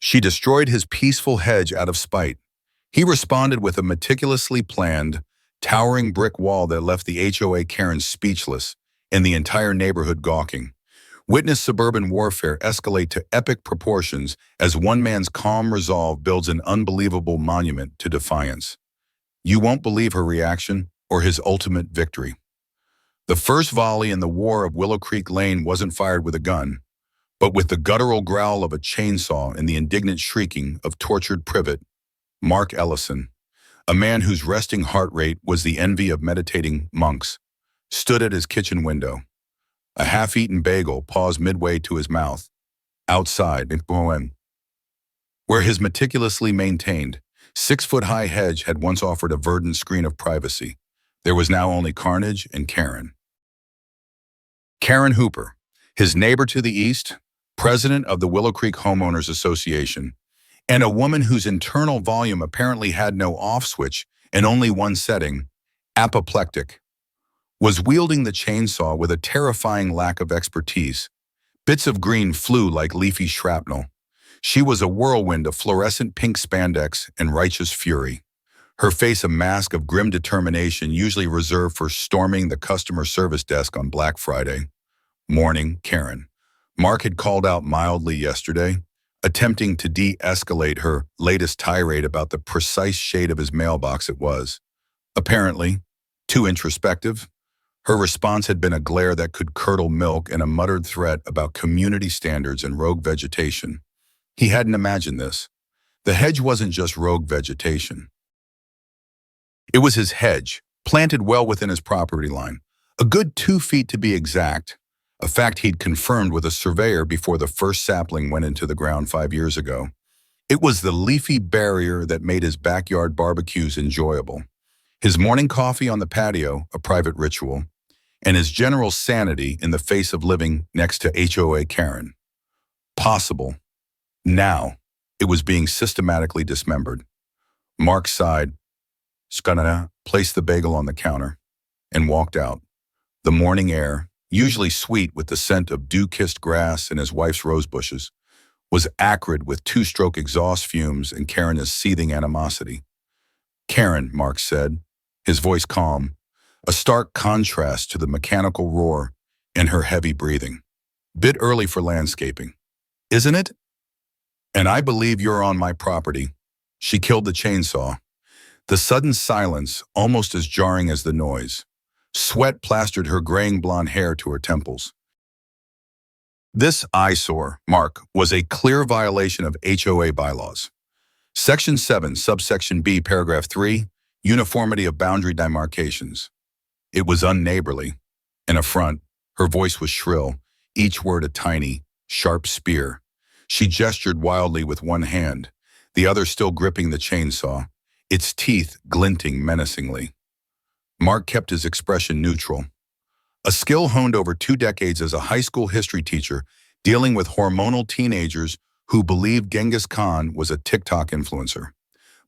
She destroyed his peaceful hedge out of spite. He responded with a meticulously planned, towering brick wall that left the HOA Karen speechless and the entire neighborhood gawking. Witness suburban warfare escalate to epic proportions as one man's calm resolve builds an unbelievable monument to defiance. You won't believe her reaction or his ultimate victory. The first volley in the war of Willow Creek Lane wasn't fired with a gun, but with the guttural growl of a chainsaw and the indignant shrieking of tortured privet. Mark Ellison, a man whose resting heart rate was the envy of meditating monks, stood at his kitchen window. A half-eaten bagel paused midway to his mouth. Outside, where his meticulously maintained, 6-foot-high hedge had once offered a verdant screen of privacy, there was now only carnage and Karen. Karen Hooper, his neighbor to the east, president of the Willow Creek Homeowners Association, and a woman whose internal volume apparently had no off switch and only one setting, apoplectic, was wielding the chainsaw with a terrifying lack of expertise. Bits of green flew like leafy shrapnel. She was a whirlwind of fluorescent pink spandex and righteous fury, her face a mask of grim determination usually reserved for storming the customer service desk on Black Friday. Morning, Karen. Mark had called out mildly yesterday, attempting to de-escalate her latest tirade about the precise shade of his mailbox it was. Apparently, too introspective, her response had been a glare that could curdle milk and a muttered threat about community standards and rogue vegetation. He hadn't imagined this. The hedge wasn't just rogue vegetation. It was his hedge, planted well within his property line, a good 2 feet to be exact, a fact he'd confirmed with a surveyor before the first sapling went into the ground 5 years ago. It was the leafy barrier that made his backyard barbecues enjoyable, his morning coffee on the patio a private ritual, and his general sanity in the face of living next to HOA Karen. Possible. Now, it was being systematically dismembered. Mark sighed, placed the bagel on the counter, and walked out. The morning air, usually sweet with the scent of dew-kissed grass and his wife's rose bushes, was acrid with two-stroke exhaust fumes and Karen's seething animosity. Karen, Mark said, his voice calm, a stark contrast to the mechanical roar and her heavy breathing. Bit early for landscaping, isn't it? And I believe you're on my property. She killed the chainsaw. The sudden silence, almost as jarring as the noise. Sweat plastered her graying blonde hair to her temples. This eyesore, Mark, was a clear violation of HOA bylaws. Section 7, subsection B, paragraph 3, uniformity of boundary demarcations. It was unneighborly. An affront, her voice was shrill, each word a tiny, sharp spear. She gestured wildly with one hand, the other still gripping the chainsaw, its teeth glinting menacingly. Mark kept his expression neutral. A skill honed over 2 decades as a high school history teacher dealing with hormonal teenagers who believed Genghis Khan was a TikTok influencer.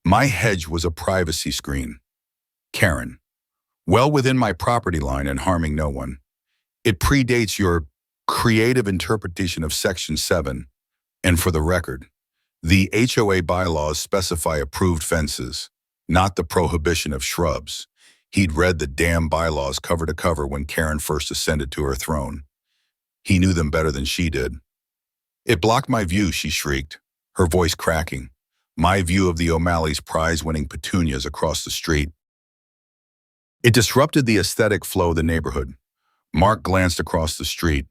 My hedge was a privacy screen. Karen, well within my property line and harming no one. It predates your creative interpretation of Section 7, and for the record, the HOA bylaws specify approved fences, not the prohibition of shrubs. He'd read the damn bylaws cover to cover when Karen first ascended to her throne. He knew them better than she did. It blocked my view, she shrieked, her voice cracking. My view of the O'Malley's prize-winning petunias across the street. It disrupted the aesthetic flow of the neighborhood. Mark glanced across the street.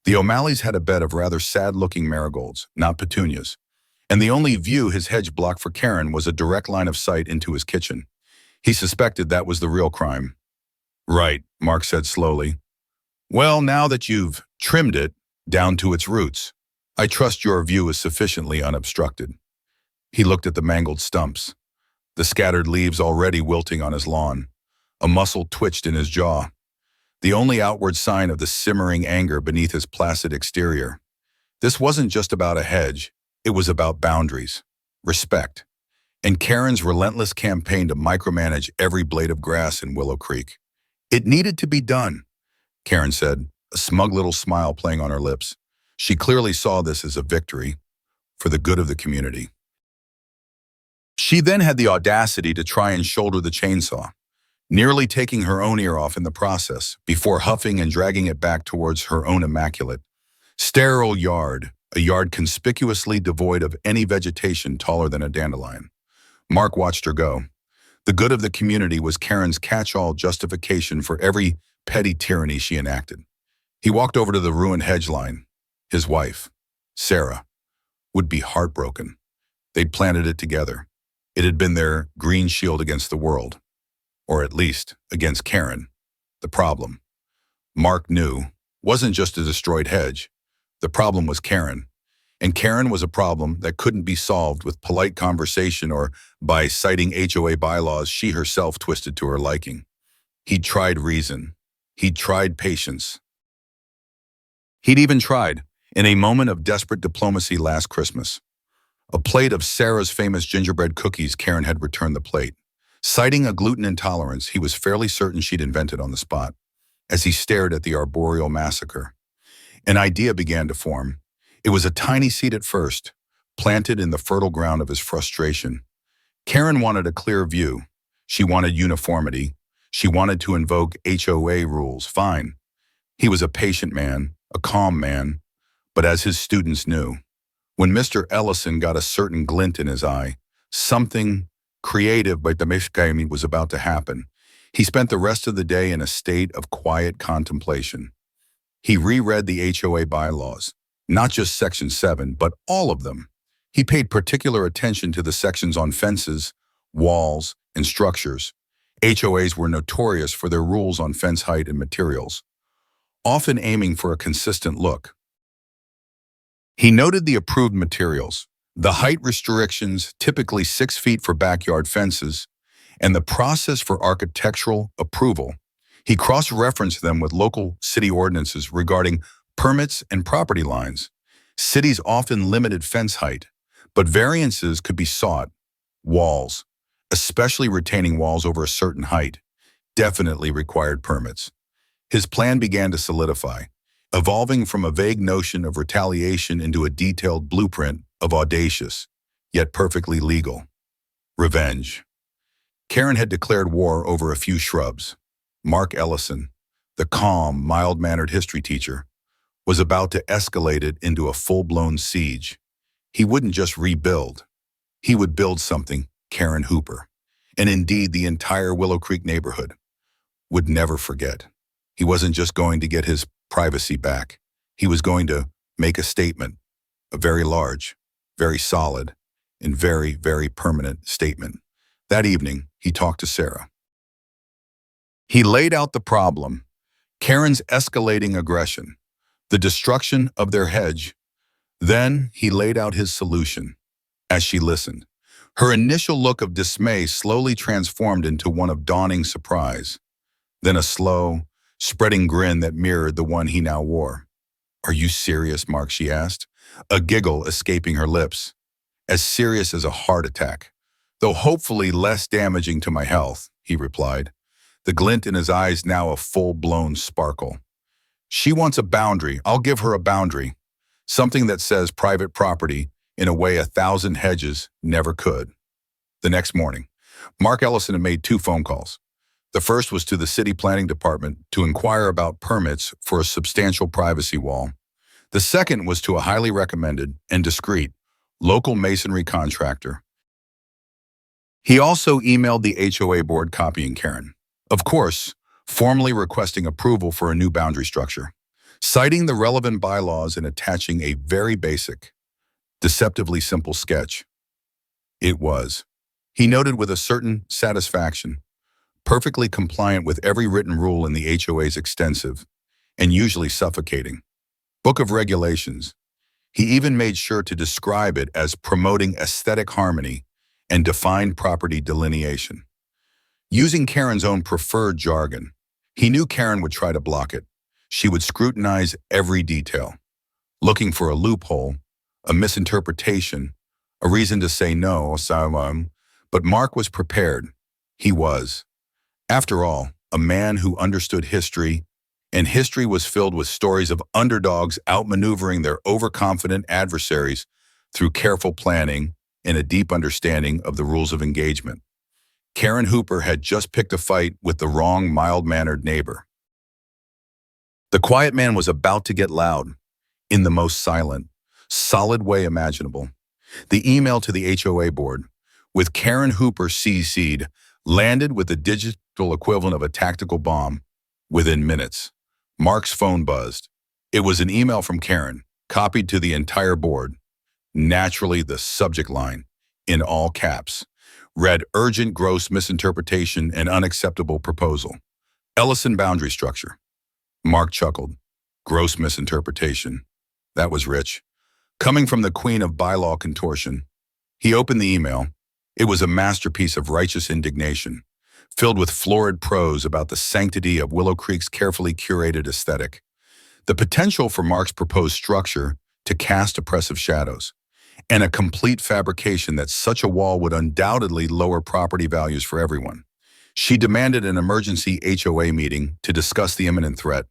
The O'Malleys had a bed of rather sad-looking marigolds, not petunias, and the only view his hedge blocked for Karen was a direct line of sight into his kitchen. He suspected that was the real crime. Right, Mark said slowly. Well, now that you've trimmed it down to its roots, I trust your view is sufficiently unobstructed. He looked at the mangled stumps, the scattered leaves already wilting on his lawn. A muscle twitched in his jaw, the only outward sign of the simmering anger beneath his placid exterior. This wasn't just about a hedge, it was about boundaries, respect, and Karen's relentless campaign to micromanage every blade of grass in Willow Creek. It needed to be done, Karen said, a smug little smile playing on her lips. She clearly saw this as a victory. for the good of the community. She then had the audacity to try and shoulder the chainsaw, nearly taking her own ear off in the process, before huffing and dragging it back towards her own immaculate, sterile yard, a yard conspicuously devoid of any vegetation taller than a dandelion. Mark watched her go. The good of the community was Karen's catch-all justification for every petty tyranny she enacted. He walked over to the ruined hedge line. His wife, Sarah, would be heartbroken. They'd planted it together. It had been their green shield against the world, or at least against Karen. The problem, Mark knew, wasn't just a destroyed hedge. The problem was Karen. And Karen was a problem that couldn't be solved with polite conversation or by citing HOA bylaws she herself twisted to her liking. He'd tried reason. He'd tried patience. He'd even tried, in a moment of desperate diplomacy last Christmas. A plate of Sarah's famous gingerbread cookies, Karen had returned the plate. Citing a gluten intolerance he was fairly certain she'd invented on the spot. As he stared at the arboreal massacre, an idea began to form. It was a tiny seed at first, planted in the fertile ground of his frustration. Karen wanted a clear view. She wanted uniformity. She wanted to invoke HOA rules. Fine. He was a patient man, a calm man, but as his students knew, when Mr. Ellison got a certain glint in his eye, something creative by Damishkaimi was about to happen. He spent the rest of the day in a state of quiet contemplation. He reread the HOA bylaws, not just Section 7, but all of them. He paid particular attention to the sections on fences, walls, and structures. HOAs were notorious for their rules on fence height and materials, often aiming for a consistent look. He noted the approved materials, the height restrictions, typically 6 feet for backyard fences, and the process for architectural approval. He cross-referenced them with local city ordinances regarding permits and property lines. Cities often limited fence height, but variances could be sought. Walls, especially retaining walls over a certain height, definitely required permits. His plan began to solidify, evolving from a vague notion of retaliation into a detailed blueprint of audacious, yet perfectly legal, revenge. Karen had declared war over a few shrubs. Mark Ellison, the calm, mild-mannered history teacher, was about to escalate it into a full-blown siege. He wouldn't just rebuild. He would build something Karen Hooper, and indeed the entire Willow Creek neighborhood, would never forget. He wasn't just going to get his privacy back. He was going to make a statement, a very large, very solid, and very, very permanent statement. That evening, he talked to Sarah. He laid out the problem, Karen's escalating aggression, the destruction of their hedge. Then he laid out his solution. As she listened, her initial look of dismay slowly transformed into one of dawning surprise, then a slow, spreading grin that mirrored the one he now wore. "Are you serious, Mark?" she asked, a giggle escaping her lips. "As serious as a heart attack, though hopefully less damaging to my health," he replied, the glint in his eyes now a full-blown sparkle. "She wants a boundary. I'll give her a boundary. Something that says private property in a way 1,000 hedges never could." The next morning, Mark Ellison had made 2 phone calls. The first was to the city planning department to inquire about permits for a substantial privacy wall. The second was to a highly recommended and discreet local masonry contractor. He also emailed the HOA board copying Karen, of course, formally requesting approval for a new boundary structure, citing the relevant bylaws and attaching a very basic, deceptively simple sketch. It was, he noted with a certain satisfaction, perfectly compliant with every written rule in the HOA's extensive, and usually suffocating, book of regulations. He even made sure to describe it as promoting aesthetic harmony and defined property delineation. Using Karen's own preferred jargon, he knew Karen would try to block it. She would scrutinize every detail, looking for a loophole, a misinterpretation, a reason to say no, but Mark was prepared. He was, after all, a man who understood history, and history was filled with stories of underdogs outmaneuvering their overconfident adversaries through careful planning and a deep understanding of the rules of engagement. Karen Hooper had just picked a fight with the wrong, mild-mannered neighbor. The quiet man was about to get loud, in the most silent, solid way imaginable. The email to the HOA board, with Karen Hooper CC'd, landed with the digital equivalent of a tactical bomb within minutes. Mark's phone buzzed. It was an email from Karen, copied to the entire board. Naturally, the subject line, in all caps, read urgent gross misinterpretation and unacceptable proposal. Ellison boundary structure. Mark chuckled. Gross misinterpretation. That was rich. Coming from the queen of bylaw contortion. He opened the email. It was a masterpiece of righteous indignation, filled with florid prose about the sanctity of Willow Creek's carefully curated aesthetic, the potential for Mark's proposed structure to cast oppressive shadows, and a complete fabrication that such a wall would undoubtedly lower property values for everyone. She demanded an emergency HOA meeting to discuss the imminent threat.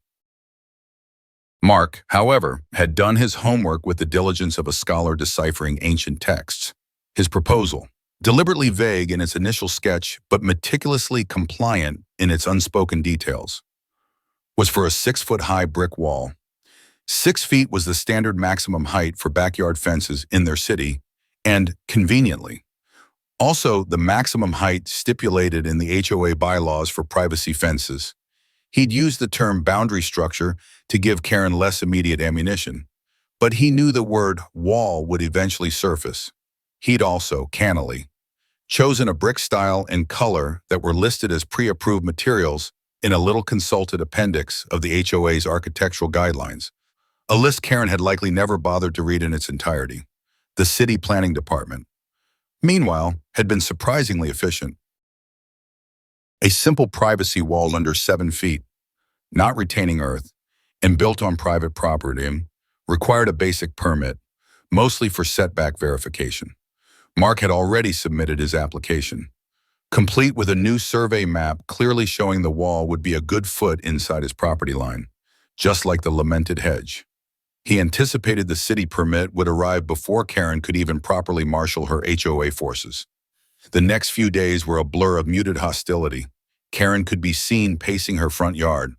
Mark, however, had done his homework with the diligence of a scholar deciphering ancient texts. His proposal, deliberately vague in its initial sketch but meticulously compliant in its unspoken details, was for a 6-foot-high brick wall. 6 feet was the standard maximum height for backyard fences in their city, and, conveniently, also the maximum height stipulated in the HOA bylaws for privacy fences. He'd used the term boundary structure to give Karen less immediate ammunition, but he knew the word wall would eventually surface. He'd also, cannily, chosen a brick style and color that were listed as pre-approved materials in a little consulted appendix of the HOA's architectural guidelines, a list Karen had likely never bothered to read in its entirety. The city planning department, meanwhile, had been surprisingly efficient. A simple privacy wall under 7 feet, not retaining earth, and built on private property, required a basic permit, mostly for setback verification. Mark had already submitted his application, complete with a new survey map clearly showing the wall would be a good foot inside his property line, just like the lamented hedge. He anticipated the city permit would arrive before Karen could even properly marshal her HOA forces. The next few days were a blur of muted hostility. Karen could be seen pacing her front yard,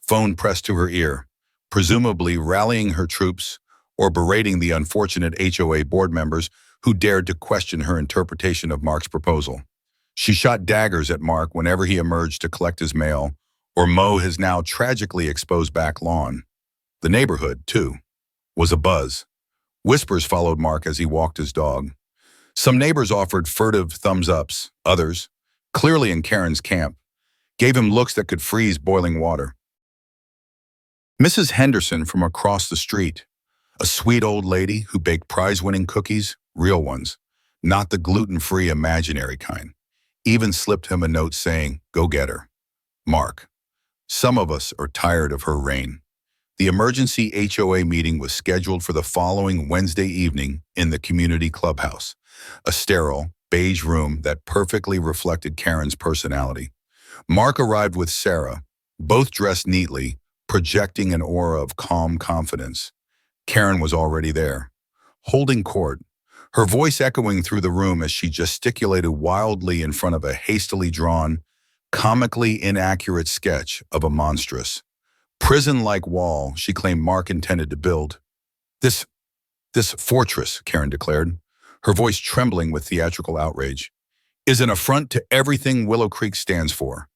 phone pressed to her ear, presumably rallying her troops or berating the unfortunate HOA board members who dared to question her interpretation of Mark's proposal. She shot daggers at Mark whenever he emerged to collect his mail or mow his now tragically exposed back lawn. The neighborhood, too, was abuzz. Whispers followed Mark as he walked his dog. Some neighbors offered furtive thumbs-ups. Others, clearly in Karen's camp, gave him looks that could freeze boiling water. Mrs. Henderson from across the street, a sweet old lady who baked prize-winning cookies, real ones, not the gluten-free imaginary kind, even slipped him a note saying, "Go get her. Mark, some of us are tired of her reign." The emergency HOA meeting was scheduled for the following Wednesday evening in the community clubhouse, a sterile, beige room that perfectly reflected Karen's personality. Mark arrived with Sarah, both dressed neatly, projecting an aura of calm confidence. Karen was already there, holding court, her voice echoing through the room as she gesticulated wildly in front of a hastily drawn, comically inaccurate sketch of a monstrous, prison-like wall she claimed Mark intended to build. This fortress, Karen declared, her voice trembling with theatrical outrage, is an affront to everything Willow Creek stands for.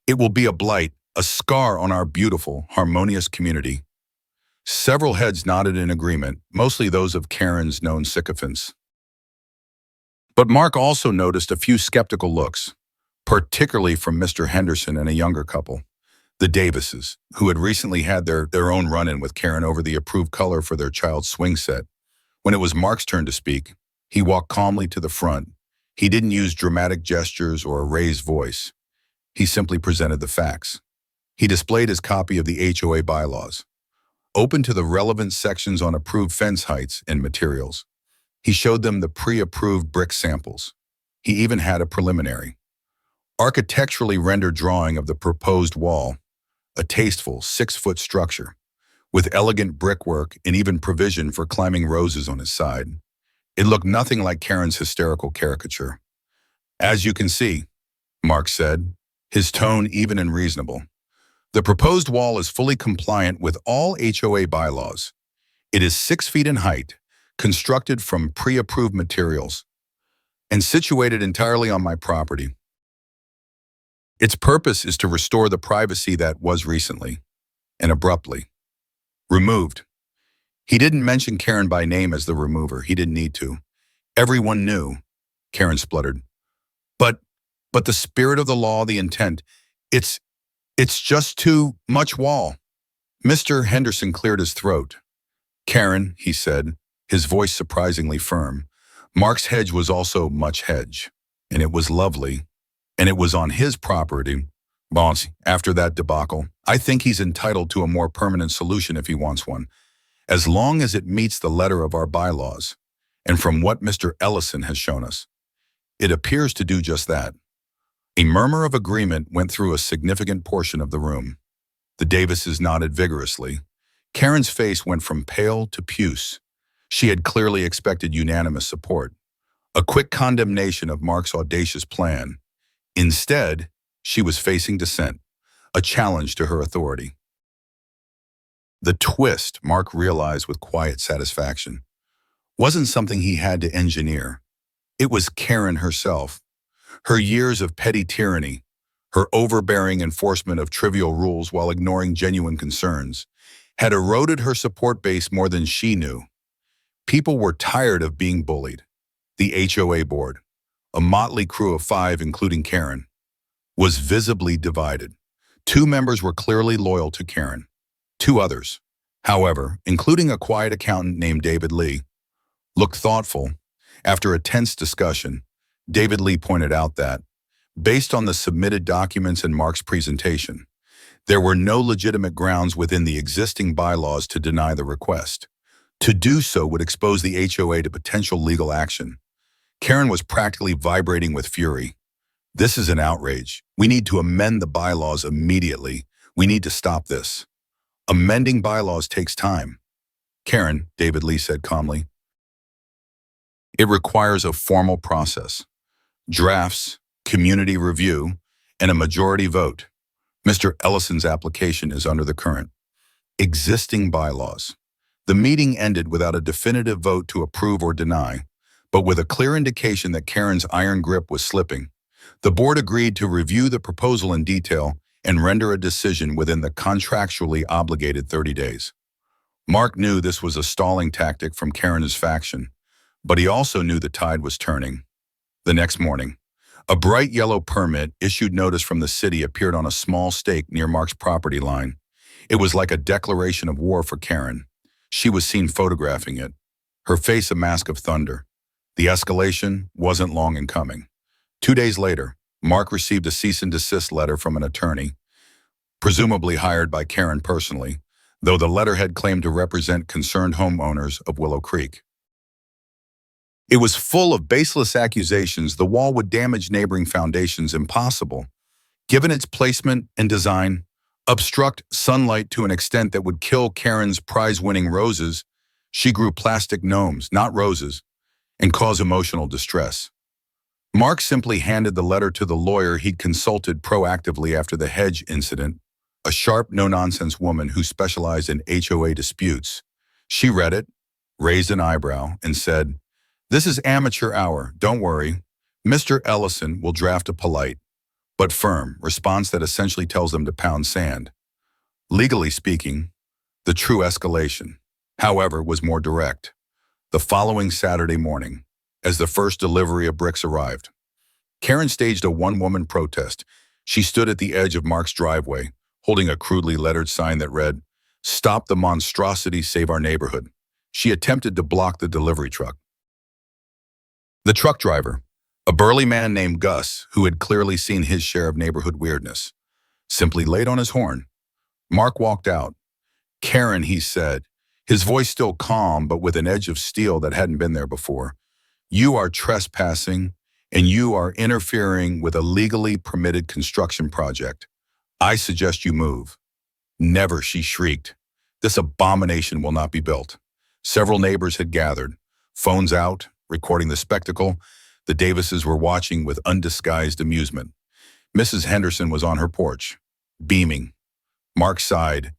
It will be a blight, a scar on our beautiful, harmonious community. Several heads nodded in agreement, mostly those of Karen's known sycophants. But Mark also noticed a few skeptical looks, particularly from Mr. Henderson and a younger couple, the Davises, who had recently had their own run-in with Karen over the approved color for their child's swing set. When it was Mark's turn to speak, he walked calmly to the front. He didn't use dramatic gestures or a raised voice. He simply presented the facts. He displayed his copy of the HOA bylaws, open to the relevant sections on approved fence heights and materials. He showed them the pre-approved brick samples. He even had a preliminary, architecturally rendered drawing of the proposed wall, a tasteful 6-foot structure, with elegant brickwork and even provision for climbing roses on its side. It looked nothing like Karen's hysterical caricature. "As you can see," Mark said, his tone even and reasonable, "the proposed wall is fully compliant with all HOA bylaws. It is 6 feet in height, constructed from pre-approved materials, and situated entirely on my property. Its purpose is to restore the privacy that was recently, and abruptly, removed." He didn't mention Karen by name as the remover. He didn't need to. Everyone knew, Karen spluttered. But, but the spirit of the law, the intent, it's just too much wall." Mr. Henderson cleared his throat. "Karen," he said, his voice surprisingly firm, "Mark's hedge was also much hedge, and it was lovely, and it was on his property. Boss, after that debacle, I think he's entitled to a more permanent solution if he wants one, as long as it meets the letter of our bylaws. And from what Mr. Ellison has shown us, it appears to do just that." A murmur of agreement went through a significant portion of the room. The Davises nodded vigorously. Karen's face went from pale to puce. She had clearly expected unanimous support, a quick condemnation of Mark's audacious plan. Instead, she was facing dissent, a challenge to her authority. The twist, Mark realized with quiet satisfaction, wasn't something he had to engineer. It was Karen herself. Her years of petty tyranny, her overbearing enforcement of trivial rules while ignoring genuine concerns, had eroded her support base more than she knew. People were tired of being bullied. The HOA board, a motley crew of 5 including Karen, was visibly divided. 2 members were clearly loyal to Karen. 2 others, however, including a quiet accountant named David Lee, looked thoughtful. After a tense discussion, David Lee pointed out that, based on the submitted documents and Mark's presentation, there were no legitimate grounds within the existing bylaws to deny the request. To do so would expose the HOA to potential legal action. Karen was practically vibrating with fury. "This is an outrage. We need to amend the bylaws immediately. We need to stop this." "Amending bylaws takes time, Karen," David Lee said calmly. "It requires a formal process. Drafts, community review, and a majority vote. Mr. Ellison's application is under the current existing bylaws." The meeting ended without a definitive vote to approve or deny, but with a clear indication that Karen's iron grip was slipping. The board agreed to review the proposal in detail and render a decision within the contractually obligated 30 days. Mark knew this was a stalling tactic from Karen's faction, but he also knew the tide was turning. The next morning, a bright yellow permit issued notice from the city appeared on a small stake near Mark's property line. It was like a declaration of war for Karen. She was seen photographing it, her face a mask of thunder. The escalation wasn't long in coming. 2 days later, Mark received a cease and desist letter from an attorney, presumably hired by Karen personally, though the letterhead claimed to represent concerned homeowners of Willow Creek. It was full of baseless accusations the wall would damage neighboring foundations impossible, given its placement and design, obstruct sunlight to an extent that would kill Karen's prize-winning roses. She grew plastic gnomes, not roses, and cause emotional distress. Mark simply handed the letter to the lawyer he'd consulted proactively after the Hedge incident, a sharp, no-nonsense woman who specialized in HOA disputes. She read it, raised an eyebrow, and said, "This is amateur hour, don't worry. Mr. Ellison will draft a polite, but firm, response that essentially tells them to pound sand." Legally speaking, the true escalation, however, was more direct. The following Saturday morning, as the first delivery of bricks arrived, Karen staged a one-woman protest. She stood at the edge of Mark's driveway, holding a crudely lettered sign that read, "Stop the monstrosity, save our neighborhood." She attempted to block the delivery truck. The truck driver, a burly man named Gus, who had clearly seen his share of neighborhood weirdness, simply laid on his horn. Mark walked out. "Karen," he said, his voice still calm but with an edge of steel that hadn't been there before, "you are trespassing and you are interfering with a legally permitted construction project. I suggest you move." "Never," she shrieked. "This abomination will not be built." Several neighbors had gathered, phones out, recording the spectacle. The Davises were watching with undisguised amusement. Mrs. Henderson was on her porch, beaming. Mark sighed.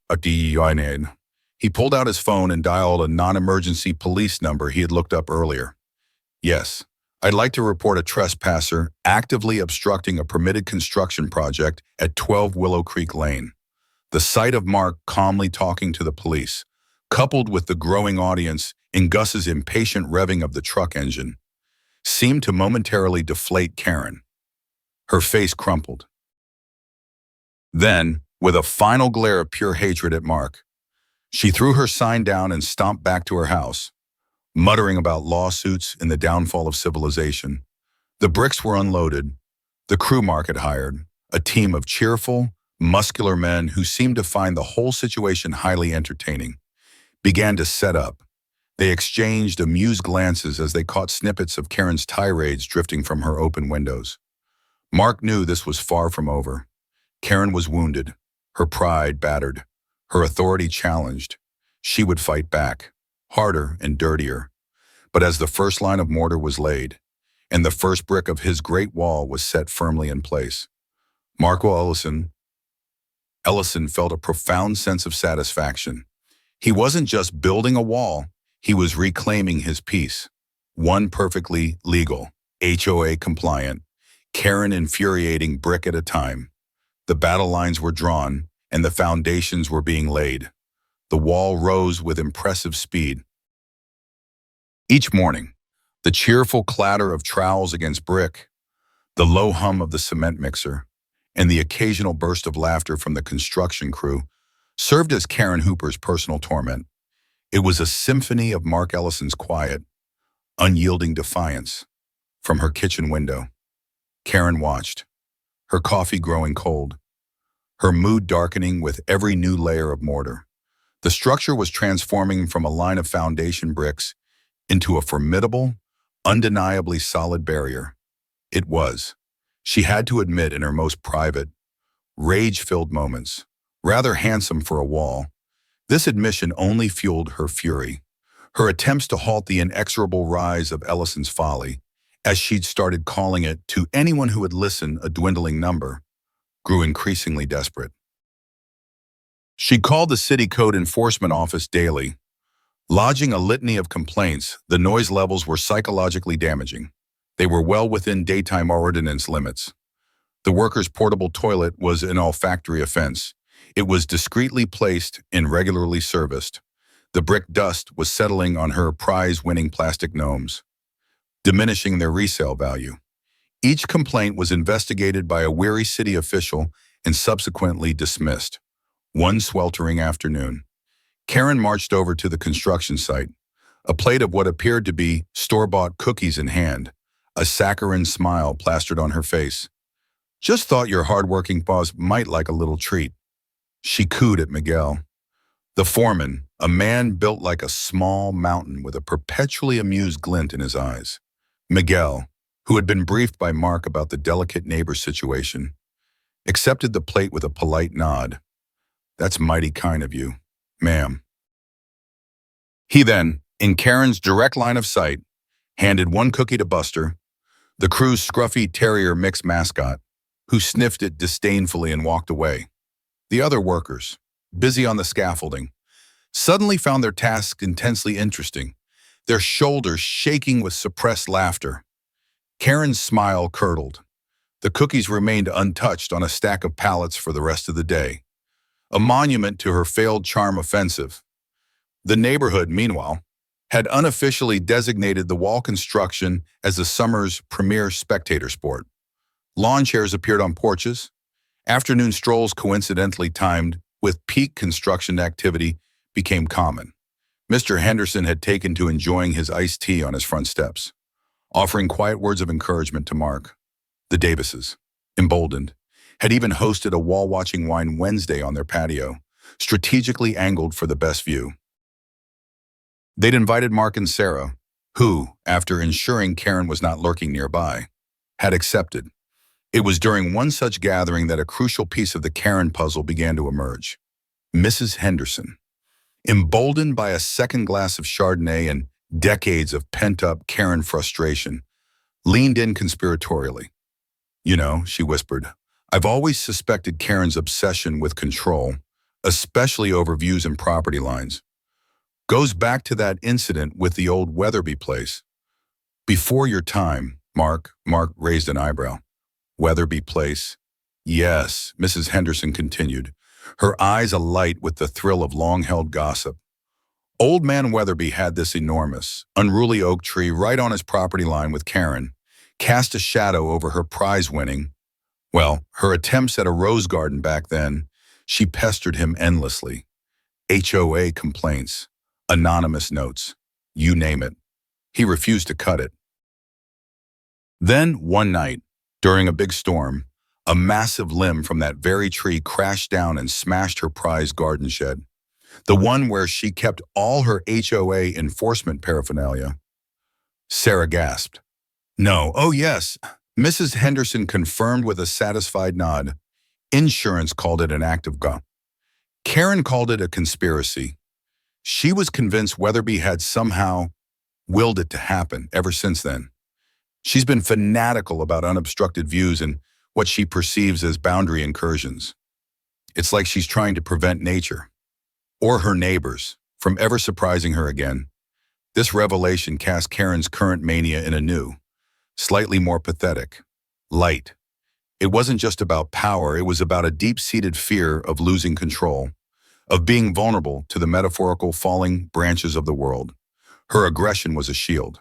He pulled out his phone and dialed a non-emergency police number he had looked up earlier. Yes, I'd like to report a trespasser actively obstructing a permitted construction project at 12 Willow Creek Lane. The sight of Mark calmly talking to the police, coupled with the growing audience and Gus's impatient revving of the truck engine, seemed to momentarily deflate Karen. Her face crumpled. Then, with a final glare of pure hatred at Mark, she threw her sign down and stomped back to her house, muttering about lawsuits and the downfall of civilization. The bricks were unloaded. The crew Mark had hired, a team of cheerful, muscular men who seemed to find the whole situation highly entertaining, began to set up. They exchanged amused glances as they caught snippets of Karen's tirades drifting from her open windows. Mark knew this was far from over. Karen was wounded, her pride battered, her authority challenged. She would fight back, harder and dirtier. But as the first line of mortar was laid, and the first brick of his great wall was set firmly in place, Marco Ellison felt a profound sense of satisfaction. He wasn't just building a wall, he was reclaiming his peace. One perfectly legal, HOA compliant, Karen infuriating brick at a time. The battle lines were drawn, and the foundations were being laid. The wall rose with impressive speed. Each morning, the cheerful clatter of trowels against brick, the low hum of the cement mixer, and the occasional burst of laughter from the construction crew served as Karen Hooper's personal torment. It was a symphony of Mark Ellison's quiet, unyielding defiance. From her kitchen window, Karen watched, her coffee growing cold, her mood darkening with every new layer of mortar. The structure was transforming from a line of foundation bricks into a formidable, undeniably solid barrier. It was, she had to admit in her most private, rage-filled moments, rather handsome for a wall. This admission only fueled her fury. Her attempts to halt the inexorable rise of Ellison's folly, as she'd started calling it to anyone who would listen a dwindling number, grew increasingly desperate. She called the city code enforcement office daily, lodging a litany of complaints. The noise levels were psychologically damaging. They were well within daytime ordinance limits. The workers' portable toilet was an olfactory offense. It was discreetly placed and regularly serviced. The brick dust was settling on her prize-winning plastic gnomes, diminishing their resale value. Each complaint was investigated by a weary city official and subsequently dismissed. One sweltering afternoon, Karen marched over to the construction site, a plate of what appeared to be store-bought cookies in hand, a saccharine smile plastered on her face. "Just thought your hard-working boss might like a little treat," she cooed at Miguel, the foreman, a man built like a small mountain with a perpetually amused glint in his eyes. Miguel, who had been briefed by Mark about the delicate neighbor situation, accepted the plate with a polite nod. "That's mighty kind of you, ma'am." He then, in Karen's direct line of sight, handed one cookie to Buster, the crew's scruffy terrier mix mascot, who sniffed it disdainfully and walked away. The other workers, busy on the scaffolding, suddenly found their task intensely interesting, their shoulders shaking with suppressed laughter. Karen's smile curdled. The cookies remained untouched on a stack of pallets for the rest of the day, a monument to her failed charm offensive. The neighborhood, meanwhile, had unofficially designated the wall construction as the summer's premier spectator sport. Lawn chairs appeared on porches. Afternoon strolls coincidentally timed with peak construction activity became common. Mr. Henderson had taken to enjoying his iced tea on his front steps, offering quiet words of encouragement to Mark. The Davises, emboldened, had even hosted a wall-watching wine Wednesday on their patio, strategically angled for the best view. They'd invited Mark and Sarah, who, after ensuring Karen was not lurking nearby, had accepted. It was during one such gathering that a crucial piece of the Karen puzzle began to emerge. Mrs. Henderson, emboldened by a second glass of Chardonnay and decades of pent-up Karen frustration, leaned in conspiratorially. You know, she whispered, I've always suspected Karen's obsession with control, especially over views and property lines. Goes back to that incident with the old Weatherby place. Before your time, Mark raised an eyebrow. Weatherby place? Yes, Mrs. Henderson continued, her eyes alight with the thrill of long-held gossip. Old man Weatherby had this enormous, unruly oak tree right on his property line with Karen, cast a shadow over her prize-winning, well, her attempts at a rose garden back then. She pestered him endlessly. HOA complaints, anonymous notes, you name it. He refused to cut it. Then, one night, during a big storm, a massive limb from that very tree crashed down and smashed her prized garden shed, the one where she kept all her HOA enforcement paraphernalia. Sarah gasped. No, oh yes. Mrs. Henderson confirmed with a satisfied nod. Insurance called it an act of God. Karen called it a conspiracy. She was convinced Weatherby had somehow willed it to happen ever since then. She's been fanatical about unobstructed views and what she perceives as boundary incursions. It's like she's trying to prevent nature, or her neighbors, from ever surprising her again. This revelation cast Karen's current mania in a new, slightly more pathetic light. It wasn't just about power, it was about a deep-seated fear of losing control, of being vulnerable to the metaphorical falling branches of the world. Her aggression was a shield.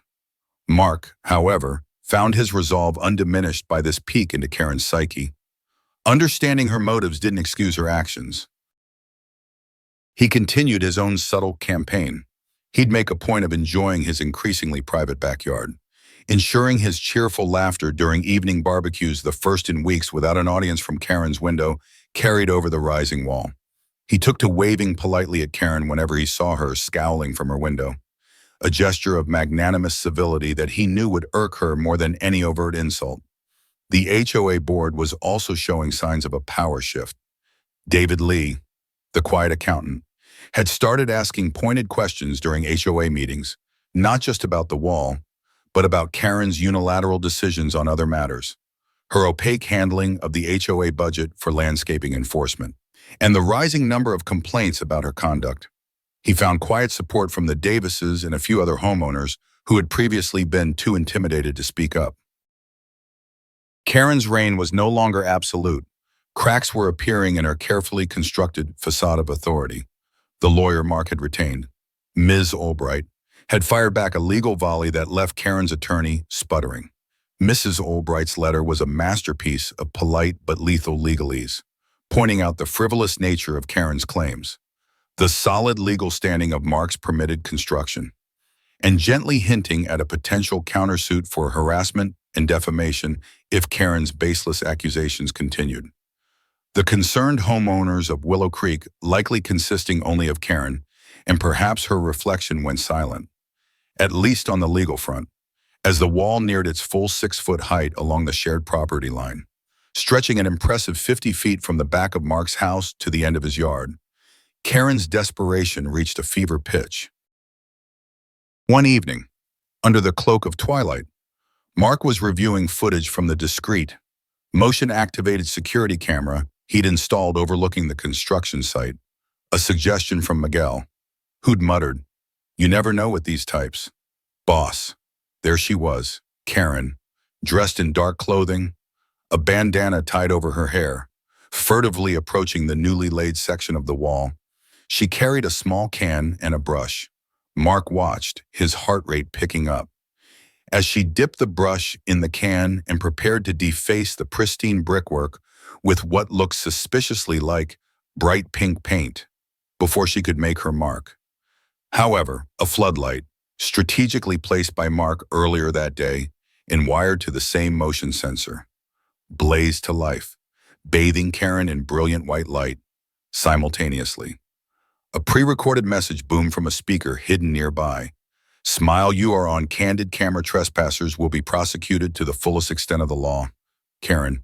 Mark, however, found his resolve undiminished by this peek into Karen's psyche. Understanding her motives didn't excuse her actions. He continued his own subtle campaign. He'd make a point of enjoying his increasingly private backyard, ensuring his cheerful laughter during evening barbecues, the first in weeks without an audience from Karen's window, carried over the rising wall. He took to waving politely at Karen whenever he saw her scowling from her window, a gesture of magnanimous civility that he knew would irk her more than any overt insult. The HOA board was also showing signs of a power shift. David Lee, the quiet accountant, had started asking pointed questions during HOA meetings, not just about the wall, but about Karen's unilateral decisions on other matters, her opaque handling of the HOA budget for landscaping enforcement, and the rising number of complaints about her conduct. He found quiet support from the Davises and a few other homeowners who had previously been too intimidated to speak up. Karen's reign was no longer absolute. Cracks were appearing in her carefully constructed facade of authority. The lawyer Mark had retained, Ms. Albright, had fired back a legal volley that left Karen's attorney sputtering. Mrs. Albright's letter was a masterpiece of polite but lethal legalese, pointing out the frivolous nature of Karen's claims, the solid legal standing of Mark's permitted construction, and gently hinting at a potential countersuit for harassment and defamation if Karen's baseless accusations continued. The concerned homeowners of Willow Creek, likely consisting only of Karen, and perhaps her reflection, went silent, at least on the legal front, as the wall neared its full 6-foot height along the shared property line, stretching an impressive 50 feet from the back of Mark's house to the end of his yard. Karen's desperation reached a fever pitch. One evening, under the cloak of twilight, Mark was reviewing footage from the discreet, motion-activated security camera he'd installed overlooking the construction site, a suggestion from Miguel, who'd muttered, "You never know with these types." Boss. There she was, Karen, dressed in dark clothing, a bandana tied over her hair, furtively approaching the newly laid section of the wall. She carried a small can and a brush. Mark watched, his heart rate picking up. As she dipped the brush in the can and prepared to deface the pristine brickwork with what looked suspiciously like bright pink paint before she could make her mark. However, a floodlight, strategically placed by Mark earlier that day and wired to the same motion sensor, blazed to life, bathing Karen in brilliant white light simultaneously. A pre-recorded message boomed from a speaker hidden nearby. "Smile, you are on candid camera. Trespassers will be prosecuted to the fullest extent of the law. Karen."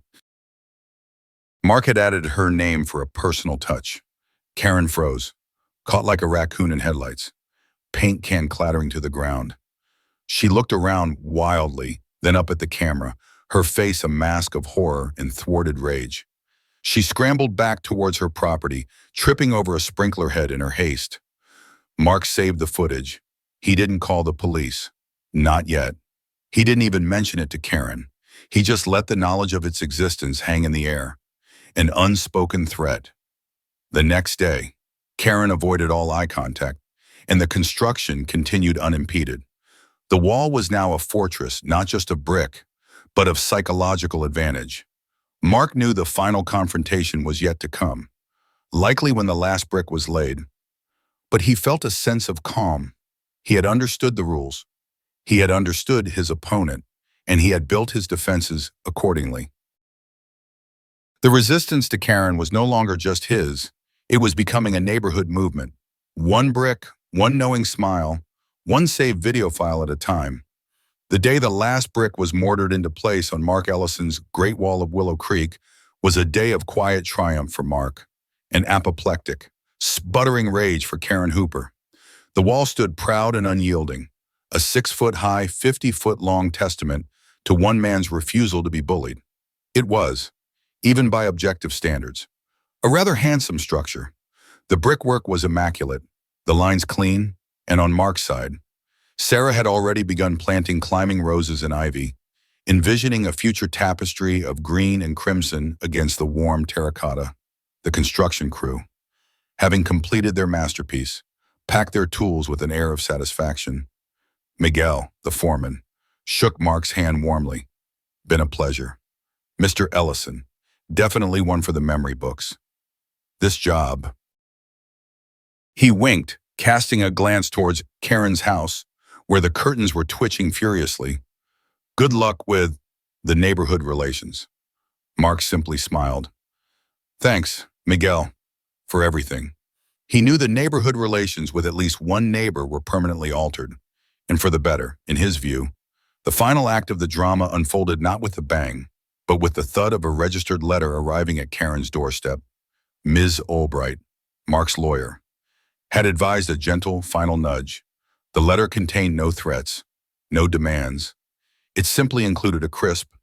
Mark had added her name for a personal touch. Karen froze, caught like a raccoon in headlights. paint can clattering to the ground. She looked around wildly, then up at the camera, her face a mask of horror and thwarted rage. She scrambled back towards her property, tripping over a sprinkler head in her haste. Mark saved the footage. He didn't call the police. Not yet. He didn't even mention it to Karen. He just let the knowledge of its existence hang in the air. An unspoken threat. The next day, Karen avoided all eye contact, and the construction continued unimpeded. The wall was now a fortress, not just of brick, but of psychological advantage. Mark knew the final confrontation was yet to come, likely when the last brick was laid. But he felt a sense of calm. He had understood the rules. He had understood his opponent, and he had built his defenses accordingly. The resistance to Karen was no longer just his. It was becoming a neighborhood movement. One brick, one knowing smile, one saved video file at a time. The day the last brick was mortared into place on Mark Ellison's Great Wall of Willow Creek was a day of quiet triumph for Mark, an apoplectic, sputtering rage for Karen Hooper. The wall stood proud and unyielding, a 6-foot-high, 50-foot-long testament to one man's refusal to be bullied. It was, even by objective standards, a rather handsome structure. The brickwork was immaculate, the lines clean, and on Mark's side, Sarah had already begun planting climbing roses and ivy, envisioning a future tapestry of green and crimson against the warm terracotta. The construction crew, having completed their masterpiece, packed their tools with an air of satisfaction. Miguel, the foreman, shook Mark's hand warmly. Been a pleasure. Mr. Ellison, definitely one for the memory books. This job. He winked, casting a glance towards Karen's house, where the curtains were twitching furiously. Good luck with the neighborhood relations. Mark simply smiled. Thanks, Miguel, for everything. He knew the neighborhood relations with at least one neighbor were permanently altered, and for the better, in his view. The final act of the drama unfolded not with a bang, but with the thud of a registered letter arriving at Karen's doorstep. Ms. Albright, Mark's lawyer, had advised a gentle, final nudge. The letter contained no threats, no demands. It simply included a crisp,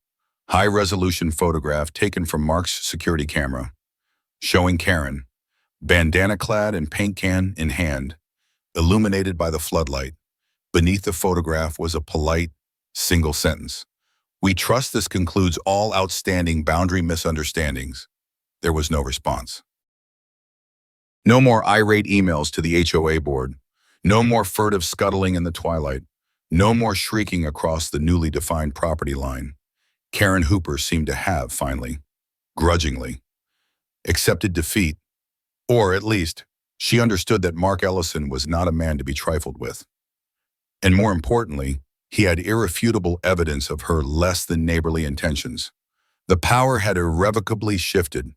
high-resolution photograph taken from Mark's security camera, showing Karen, bandana-clad and paint can in hand, illuminated by the floodlight. Beneath the photograph was a polite, single sentence. We trust this concludes all outstanding boundary misunderstandings. There was no response. No more irate emails to the HOA board. No more furtive scuttling in the twilight. No more shrieking across the newly defined property line. Karen Hooper seemed to have, finally, grudgingly, accepted defeat, or at least, she understood that Mark Ellison was not a man to be trifled with. And more importantly, he had irrefutable evidence of her less-than-neighborly intentions. The power had irrevocably shifted.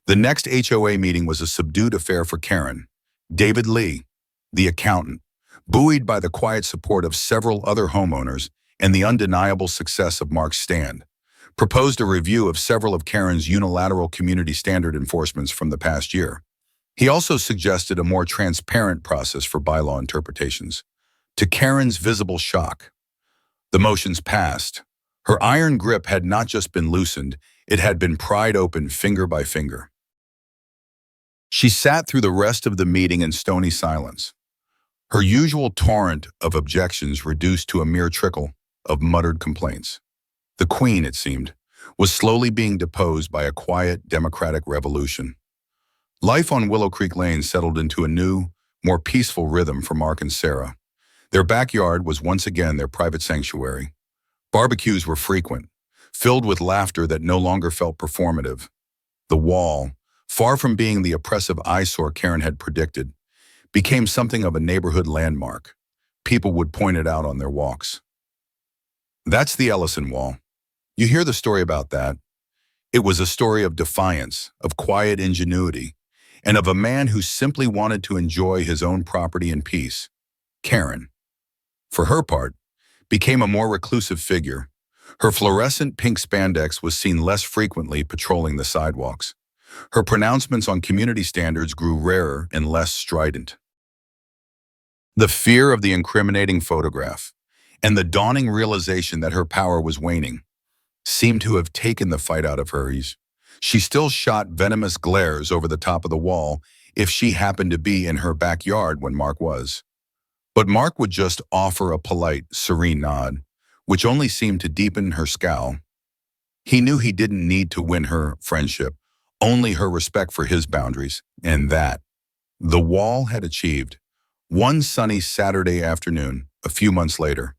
The next HOA meeting was a subdued affair for Karen. David Lee, the accountant, buoyed by the quiet support of several other homeowners and the undeniable success of Mark's stand, proposed a review of several of Karen's unilateral community standard enforcements from the past year. He also suggested a more transparent process for bylaw interpretations. To Karen's visible shock, the motions passed. Her iron grip had not just been loosened, it had been pried open finger by finger. She sat through the rest of the meeting in stony silence, her usual torrent of objections reduced to a mere trickle of muttered complaints. The Queen, it seemed, was slowly being deposed by a quiet, democratic revolution. Life on Willow Creek Lane settled into a new, more peaceful rhythm for Mark and Sarah. Their backyard was once again their private sanctuary. Barbecues were frequent, filled with laughter that no longer felt performative. The wall, far from being the oppressive eyesore Karen had predicted, became something of a neighborhood landmark. People would point it out on their walks. That's the Ellison Wall. You hear the story about that. It was a story of defiance, of quiet ingenuity, and of a man who simply wanted to enjoy his own property in peace. Karen, for her part, became a more reclusive figure. Her fluorescent pink spandex was seen less frequently patrolling the sidewalks. Her pronouncements on community standards grew rarer and less strident. The fear of the incriminating photograph and the dawning realization that her power was waning seemed to have taken the fight out of her. She still shot venomous glares over the top of the wall if she happened to be in her backyard when Mark was. But Mark would just offer a polite, serene nod, which only seemed to deepen her scowl. He knew he didn't need to win her friendship, only her respect for his boundaries, and that the wall had achieved. One sunny Saturday afternoon, a few months later,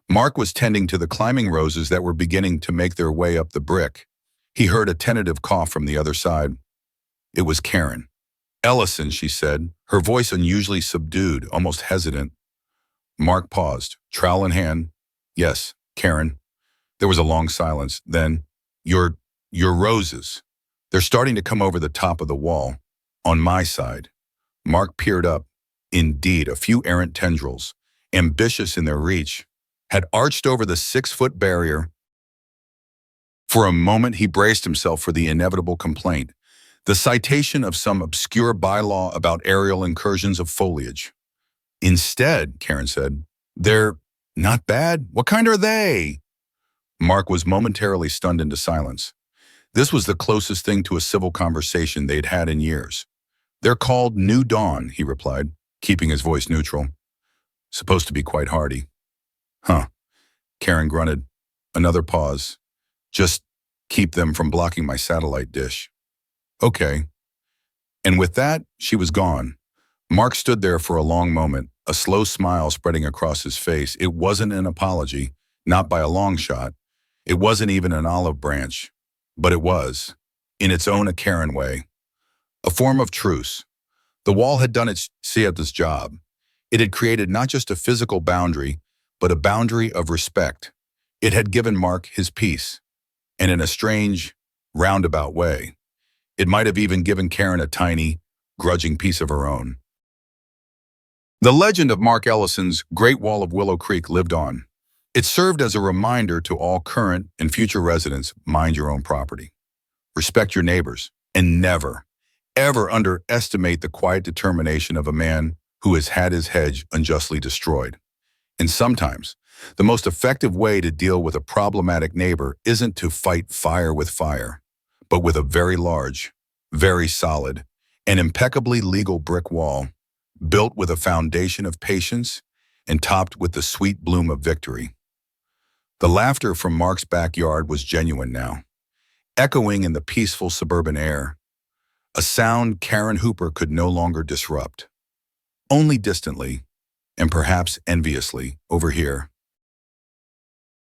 Mark was tending to the climbing roses that were beginning to make their way up the brick. He heard a tentative cough from the other side. It was Karen. "Ellison," she said, her voice unusually subdued, almost hesitant. Mark paused, trowel in hand. "Yes, Karen." There was a long silence. Then, Your roses. They're starting to come over the top of the wall. On my side." Mark peered up. Indeed, a few errant tendrils, ambitious in their reach, had arched over the 6-foot barrier. For a moment, he braced himself for the inevitable complaint, the citation of some obscure bylaw about aerial incursions of foliage. "Instead," Karen said, "they're not bad. What kind are they?" Mark was momentarily stunned into silence. This was the closest thing to a civil conversation they'd had in years. "They're called New Dawn," he replied, keeping his voice neutral. "Supposed to be quite hardy." "Huh," Karen grunted. Another pause. "Just keep them from blocking my satellite dish." "Okay." And with that, she was gone. Mark stood there for a long moment, a slow smile spreading across his face. It wasn't an apology, not by a long shot. It wasn't even an olive branch. But it was, in its own Karen way, a form of truce. The wall had done its job. It had created not just a physical boundary, but a boundary of respect. It had given Mark his peace, and in a strange, roundabout way, it might have even given Karen a tiny, grudging piece of her own. The legend of Mark Ellison's Great Wall of Willow Creek lived on. It served as a reminder to all current and future residents: mind your own property, respect your neighbors, and never, ever underestimate the quiet determination of a man who has had his hedge unjustly destroyed. And sometimes, the most effective way to deal with a problematic neighbor isn't to fight fire with fire, but with a very large, very solid, and impeccably legal brick wall, built with a foundation of patience and topped with the sweet bloom of victory. The laughter from Mark's backyard was genuine now, echoing in the peaceful suburban air, a sound Karen Hooper could no longer disrupt. Only distantly, and perhaps enviously, over here,